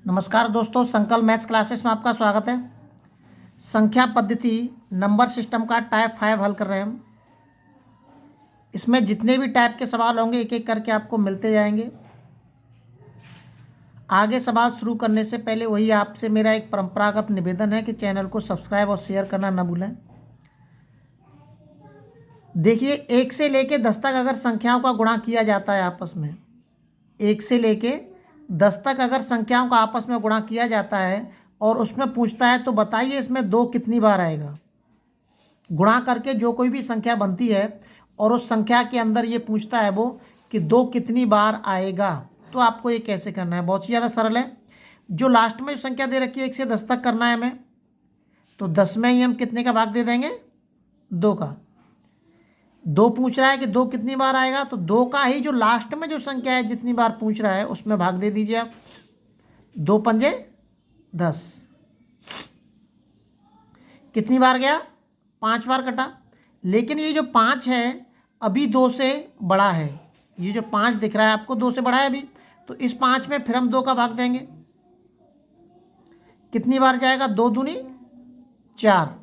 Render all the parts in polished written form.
नमस्कार दोस्तों, संकल्प मैथ्स क्लासेस में आपका स्वागत है। संख्या पद्धति नंबर सिस्टम का टाइप 5 हल कर रहे हैं हम। इसमें जितने भी टाइप के सवाल होंगे एक एक करके आपको मिलते जाएंगे। आगे सवाल शुरू करने से पहले वही आपसे मेरा एक परंपरागत निवेदन है कि चैनल को सब्सक्राइब और शेयर करना न भूलें। देखिए, 1 से लेके 10 तक अगर संख्याओं का गुणा किया जाता है आपस में, 1 से लेके 10 तक अगर संख्याओं का आपस में गुणा किया जाता है और उसमें पूछता है तो बताइए इसमें 2 कितनी बार आएगा। गुणा करके जो कोई भी संख्या बनती है और उस संख्या के अंदर ये पूछता है वो कि 2 कितनी बार आएगा, तो आपको ये कैसे करना है। बहुत ही ज़्यादा सरल है। जो लास्ट में जो संख्या दे रखी है 1 से 10 तक करना है हमें, तो 10 में ही हम कितने का भाग दे देंगे, 2 का। 2 पूछ रहा है कि 2 कितनी बार आएगा, तो 2 का ही जो लास्ट में जो संख्या है जितनी बार पूछ रहा है उसमें भाग दे दीजिए आप। 2 पंजे 10, कितनी बार गया, 5 बार कटा। लेकिन ये जो 5 है अभी 2 से बड़ा है। ये जो 5 दिख रहा है आपको 2 से बड़ा है अभी, तो इस 5 में फिर हम 2 का भाग देंगे। कितनी बार जाएगा, 2 दूनी 4।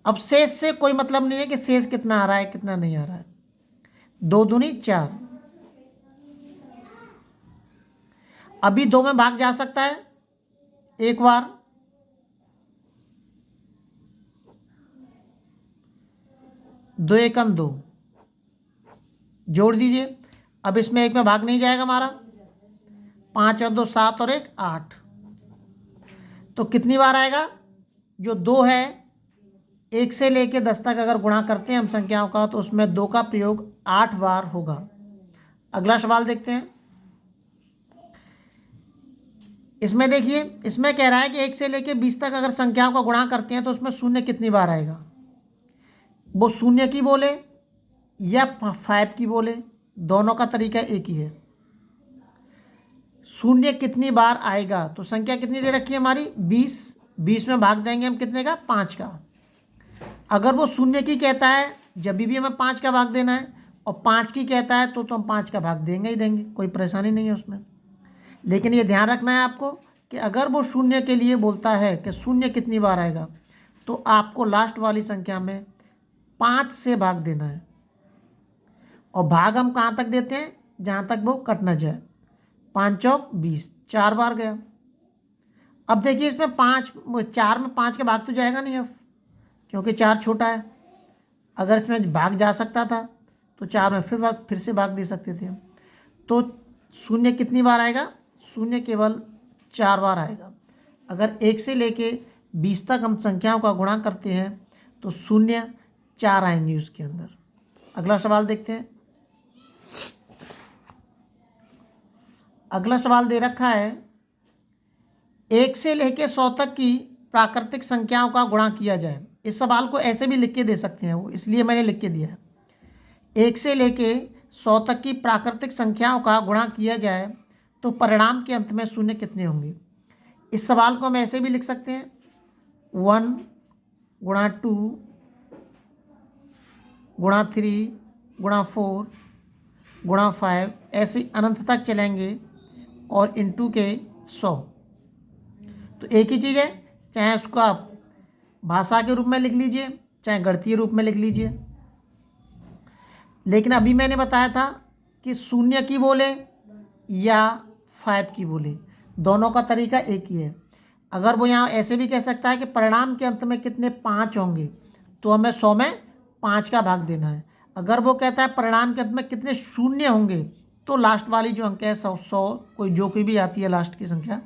अब शेष से कोई मतलब नहीं है कि शेष कितना आ रहा है कितना नहीं आ रहा है। 2 दूनी 4। अभी 2 में भाग जा सकता है एक बार, 2 एकम 2, जोड़ दीजिए। अब इसमें 1 में भाग नहीं जाएगा हमारा, 5 और 2 7 और 1 8। तो कितनी बार आएगा, जो 2 है 1 से लेके 10 तक अगर गुणा करते हैं हम संख्याओं का, तो उसमें 2 का प्रयोग 8 बार होगा। अगला सवाल देखते हैं। इसमें देखिए, इसमें कह रहा है कि 1 से लेके 20 तक अगर संख्याओं का गुणा करते हैं तो उसमें शून्य कितनी बार आएगा। वो शून्य की बोले या 5 की बोले, दोनों का तरीका एक ही है। शून्य कितनी बार आएगा, तो संख्या कितनी दे रखी है हमारी 20। 20 में भाग देंगे हम कितने का, 5 का। अगर वो शून्य की कहता है जब भी हमें 5 का भाग देना है, और 5 की कहता है तो हम 5 का भाग देंगे ही देंगे, कोई परेशानी नहीं है उसमें। लेकिन ये ध्यान रखना है आपको कि अगर वो शून्य के लिए बोलता है कि शून्य कितनी बार आएगा, तो आपको लास्ट वाली संख्या में 5 से भाग देना है। और भाग हम कहाँ तक देते हैं, जहाँ तक वो कट ना जाए। 5 चौक 20, 4 बार गया। अब देखिए इसमें 4 में 5 का भाग तो जाएगा नहीं अब, क्योंकि 4 छोटा है। अगर इसमें भाग जा सकता था तो 4 में फिर से भाग दे सकते थे हम। तो शून्य कितनी बार आएगा, शून्य केवल 4 बार आएगा। अगर 1 से लेके 20 तक हम संख्याओं का गुणा करते हैं तो शून्य 4 आएंगे उसके अंदर। अगला सवाल देखते हैं। अगला सवाल दे रखा है 1 से लेके 100 तक की प्राकृतिक संख्याओं का गुणा किया जाए। इस सवाल को ऐसे भी लिख के दे सकते हैं वो, इसलिए मैंने लिख के दिया है। 1 से लेके 100 तक की प्राकृतिक संख्याओं का गुणा किया जाए तो परिणाम के अंत में शून्य कितने होंगे। इस सवाल को हम ऐसे भी लिख सकते हैं 1 गुणा 2 गुणा 3 गुणा 4 गुणा 5, ऐसे अनंत तक चलेंगे और इंटू के 100। तो एक ही चीज़ है, चाहे उसको आप भाषा के रूप में लिख लीजिए चाहे गणितीय रूप में लिख लीजिए। लेकिन अभी मैंने बताया था कि शून्य की बोले या 5 की बोले, दोनों का तरीका एक ही है। अगर वो यहाँ ऐसे भी कह सकता है कि परिणाम के अंत में कितने 5 होंगे, तो हमें 100 में 5 का भाग देना है। अगर वो कहता है परिणाम के अंत में कितने शून्य होंगे, तो लास्ट वाली जो अंक है 100 कोई जो कोई भी आती है लास्ट की संख्या,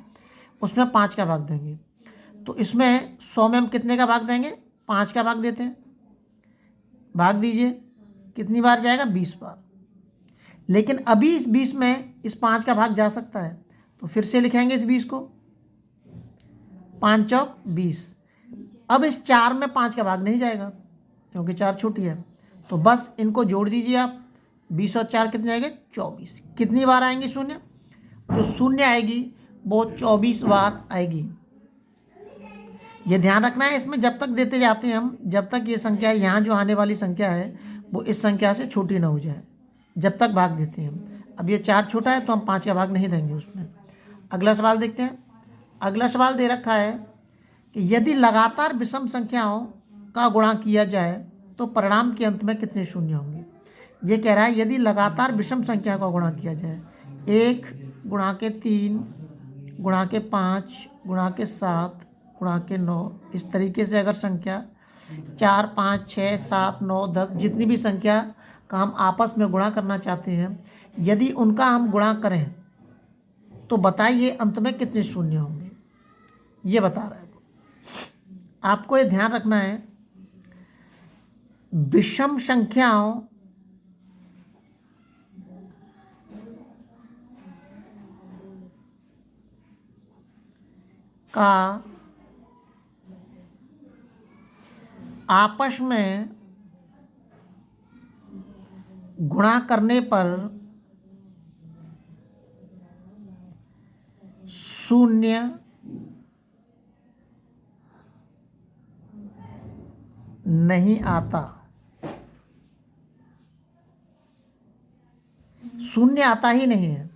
उसमें 5 का भाग देंगे। तो इसमें 100 में हम कितने का भाग देंगे, 5 का भाग देते हैं। भाग दीजिए, कितनी बार जाएगा, 20 बार। लेकिन अभी इस 20 में इस 5 का भाग जा सकता है, तो फिर से लिखेंगे इस 20 को, 5 चौक 20। अब इस 4 में 5 का भाग नहीं जाएगा क्योंकि 4 छोटी है, तो बस इनको जोड़ दीजिए आप। 20 और 4 कितने आएंगे, 24। कितनी बार आएंगे शून्य, जो शून्य आएगी वो 24 बार आएगी। ये ध्यान रखना है, इसमें जब तक देते जाते हैं हम, जब तक ये संख्या यहाँ जो आने वाली संख्या है वो इस संख्या से छोटी ना हो जाए, जब तक भाग देते हैं हम। अब ये 4 छोटा है तो हम 5 का भाग नहीं देंगे उसमें। अगला सवाल देखते हैं। अगला सवाल दे रखा है कि यदि लगातार विषम संख्याओं का गुणा किया जाए तो परिणाम के अंत में कितने शून्य होंगे। ये कह रहा है यदि लगातार विषम संख्या का गुणा किया जाए, 1 गुणा के 3 गुणा के 5 गुणा के 7 गुणा के 9, इस तरीके से अगर संख्या 4 5 6 7 9 10 जितनी भी संख्या का हम आपस में गुणा करना चाहते हैं, यदि उनका हम गुणा करें तो बताइए अंत में कितने शून्य होंगे। ये बता रहा है। आपको ये ध्यान रखना है, विषम संख्याओं का आपस में गुणा करने पर शून्य नहीं आता। शून्य आता ही नहीं है।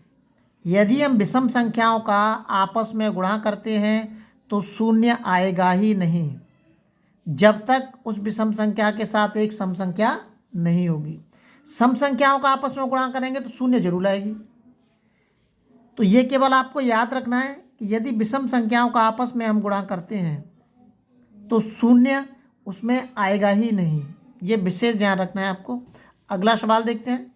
यदि हम विषम संख्याओं का आपस में गुणा करते हैं तो शून्य आएगा ही नहीं, जब तक उस विषम संख्या के साथ एक सम संख्या नहीं होगी। सम संख्याओं का आपस में गुणा करेंगे तो शून्य जरूर आएगी। तो ये केवल आपको याद रखना है कि यदि विषम संख्याओं का आपस में हम गुणा करते हैं तो शून्य उसमें आएगा ही नहीं। ये विशेष ध्यान रखना है आपको। अगला सवाल देखते हैं।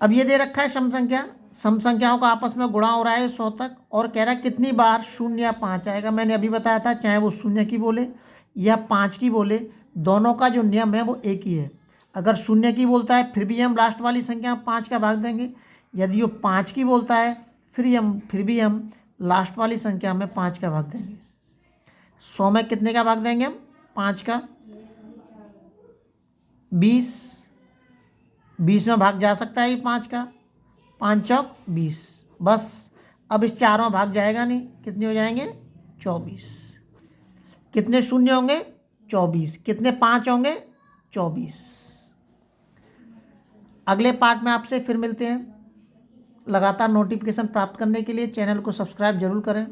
अब ये दे रखा है सम संख्या, सम संख्याओं का आपस में गुणा हो रहा है 100 तक, और कह रहा है कितनी बार 0 या 5 आएगा। मैंने अभी बताया था, चाहे वो 0 की बोले या 5 की बोले, दोनों का जो नियम है वो एक ही है। अगर 0 की बोलता है फिर भी हम लास्ट वाली संख्या 5 का भाग देंगे, यदि वो 5 की बोलता है फिर भी हम लास्ट वाली संख्या में 5 का भाग देंगे। 100 में कितने का भाग देंगे हम? 5 का। 20 में भाग जा सकता है ये 5 का, 5 चौक 20, बस। अब इस 4 में भाग जाएगा नहीं, कितने हो जाएंगे? 24। कितने शून्य होंगे? 24। कितने 5 होंगे? 24। अगले पार्ट में आपसे फिर मिलते हैं। लगातार नोटिफिकेशन प्राप्त करने के लिए चैनल को सब्सक्राइब जरूर करें।